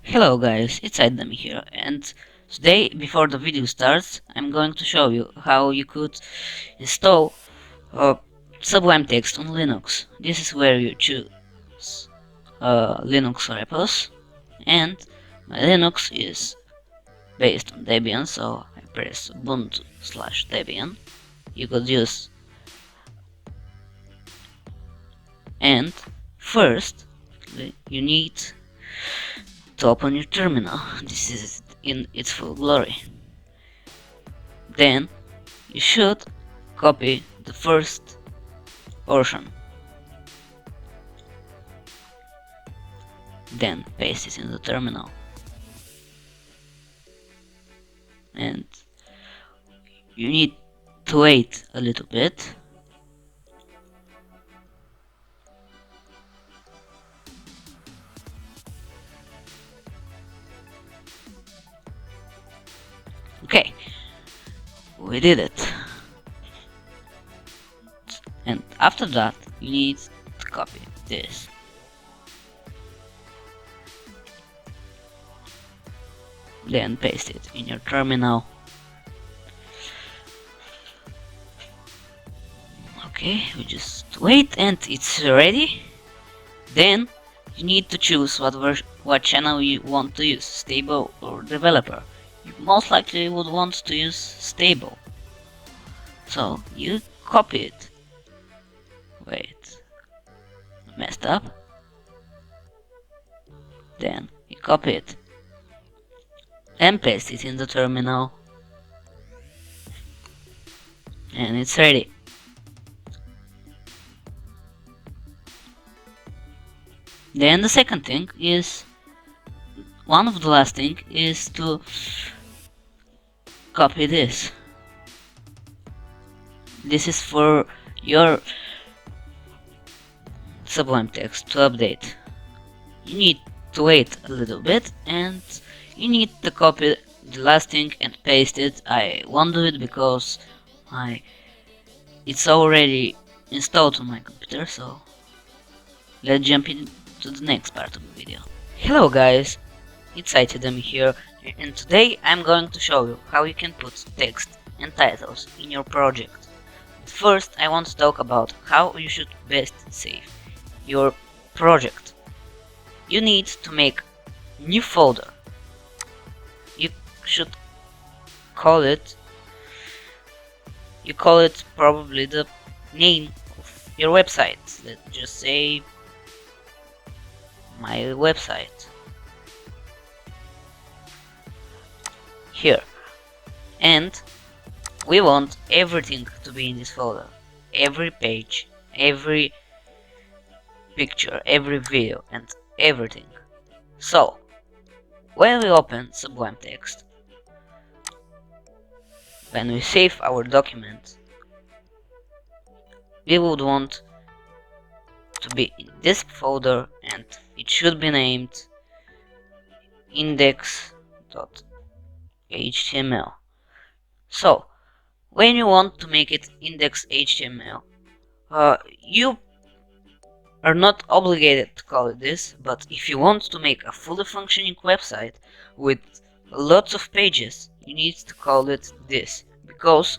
Hello guys, it's Adam here, and today, before the video starts, I'm going to show you how you could install Sublime Text on Linux. This is where you choose Linux repos, and my Linux is based on Debian, so I press Ubuntu/Debian. You could use, and first you need to open your terminal. This is in its full glory. Then you should copy the first portion, then paste it in the terminal, and you need to wait a little bit. Okay, we did it. And after that, you need to copy this. Then paste it in your terminal. Okay, we just wait and it's ready. Then you need to choose what channel you want to use, stable or developer. You most likely would want to use stable. So you copy it. Wait, messed up. Then you copy it and paste it in the terminal, and it's ready. Then the second thing is, one of the last thing is to copy this. This is for your Sublime Text to update. You need to wait a little bit and you need to copy the last thing and paste it. I won't do it because it's already installed on my computer, so let's jump into the next part of the video. Hello guys, it's Adam here, and today I'm going to show you how you can put text and titles in your project. But first I want to talk about how you should best save your project. You need to make a new folder. You should call it probably the name of your website. Let's just say my website here, and we want everything to be in this folder, every page, every picture, every video, and everything. So when we open Sublime Text, when we save our document, we would want to be in this folder, and it should be named index.html. So when you want to make it index.html, you are not obligated to call it this, but if you want to make a fully functioning website with lots of pages, you need to call it this, because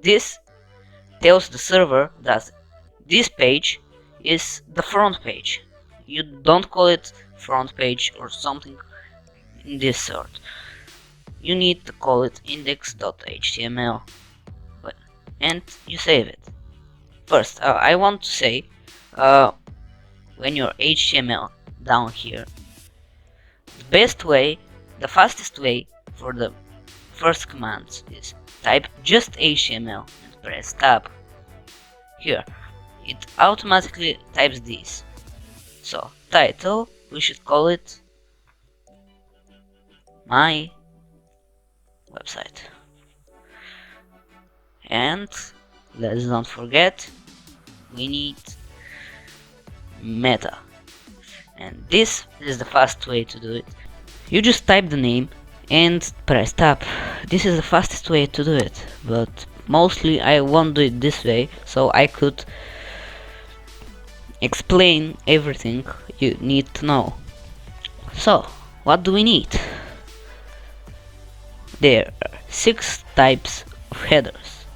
this tells the server that this page is the front page. You don't call it front page or something in this sort. You need to call it index.html, and you save it. First, I want to say, when your HTML down here, the fastest way for the first commands is type just HTML and press tab. Here, it automatically types these. So title, we should call it my website. And let's not forget, we need meta, and this is the fast way to do it. You just type the name and press tab. This is the fastest way to do it, but mostly I won't do it this way, so I could explain everything you need to know. So what do we need? There are 6 types of headers.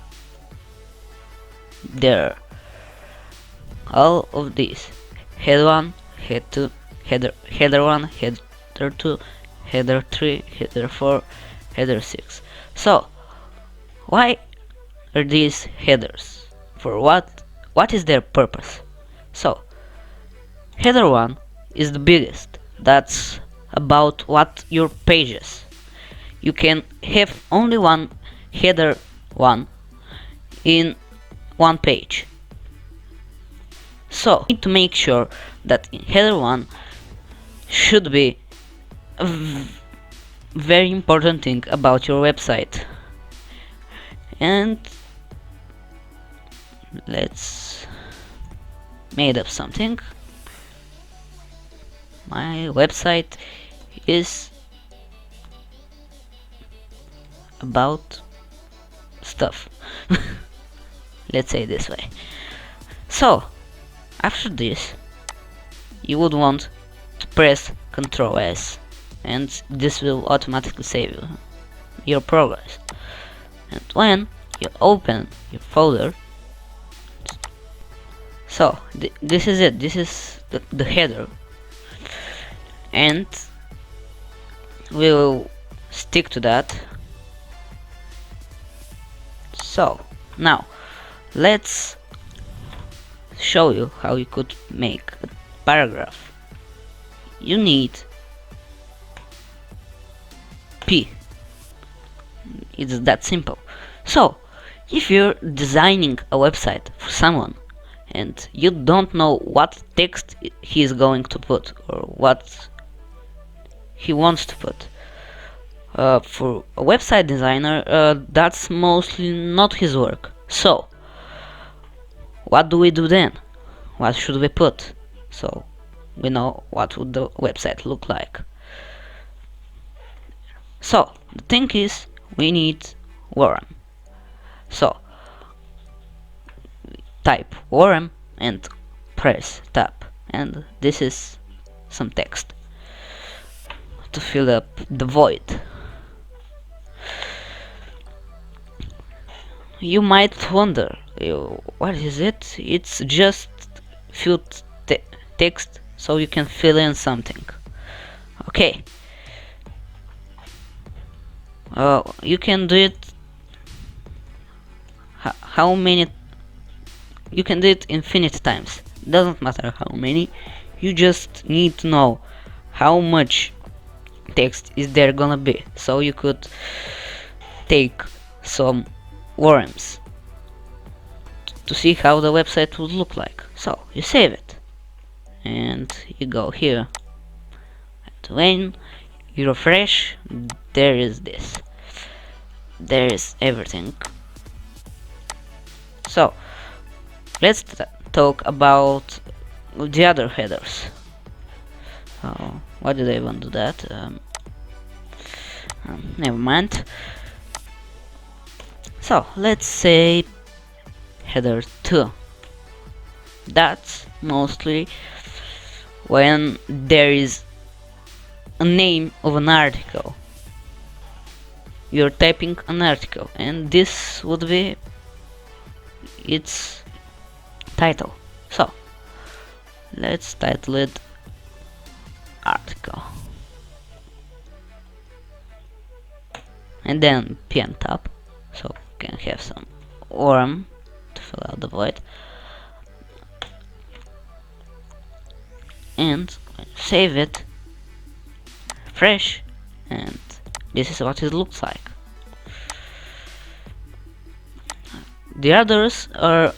There are all of these: header 1, header 2, header 1, header 2, header 3, header 4, header 6. So, why are these headers? For what is their purpose? So, header 1 is the biggest. That's about what your page is. You can have only one header 1 in one page. So, you need to make sure that header 1 should be a very important thing about your website. And let's made up something. My website is about stuff. Let's say this way. So, after this, you would want to press Ctrl S, and this will automatically save you your progress. And when you open your folder, so this is it. This is the header, and we'll stick to that. So now let's show you how you could make a paragraph. You need P. It's that simple. So if you're designing a website for someone and you don't know what text he is going to put or what he wants to put, for a website designer, that's mostly not his work. So what do we do then? What should we put so we know what would the website look like? So the thing is, we need Warm. So type Warm and press tab, and this is some text to fill up the void. You might wonder, what is it? It's just filled text so you can fill in something. Okay. You can do it how many? You can do it infinite times. Doesn't matter how many. You just need to know how much text is there gonna be, so you could take some worms to see how the website would look like. So you save it and you go here, and when you refresh, there is this. There is everything. So let's talk about the other headers. Why did I want to do that? Never mind. So let's say header 2. That's mostly when there is a name of an article. You're typing an article, and this would be its title. So let's title it article, and then P on top, so we can have some Warm to fill out the void. And save it, fresh, and this is what it looks like. The others are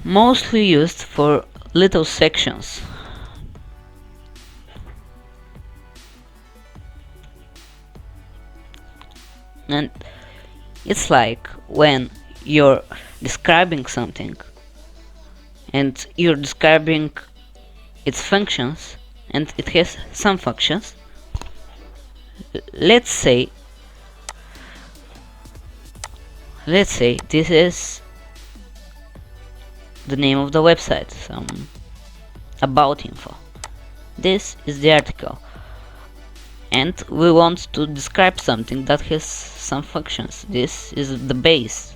mostly used for little sections. And it's like when you're describing something and you're describing its functions, and it has some functions. Let's say this is the name of the website, some about info. This is the article. and we want to describe something that has some functions. This is the base.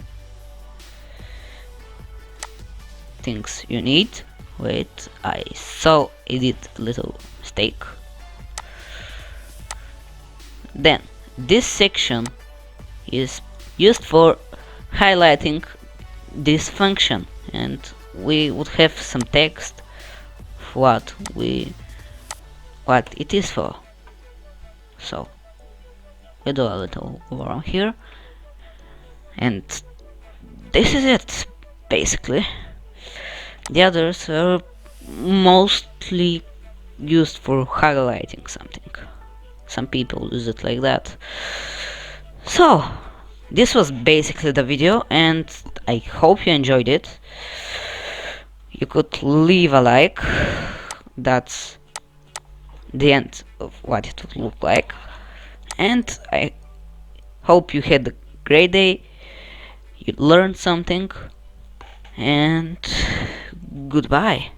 Things you need. Wait, I saw I did a little mistake. Then this section is used for highlighting this function, and we would have some text what it is for. So we do a little over here, and this is it basically. The others are mostly used for highlighting something. Some people use it like that. So this was basically the video, and I hope you enjoyed it. You could leave a like. That's the end of what it would look like, and I hope you had a great day, you learned something, and goodbye.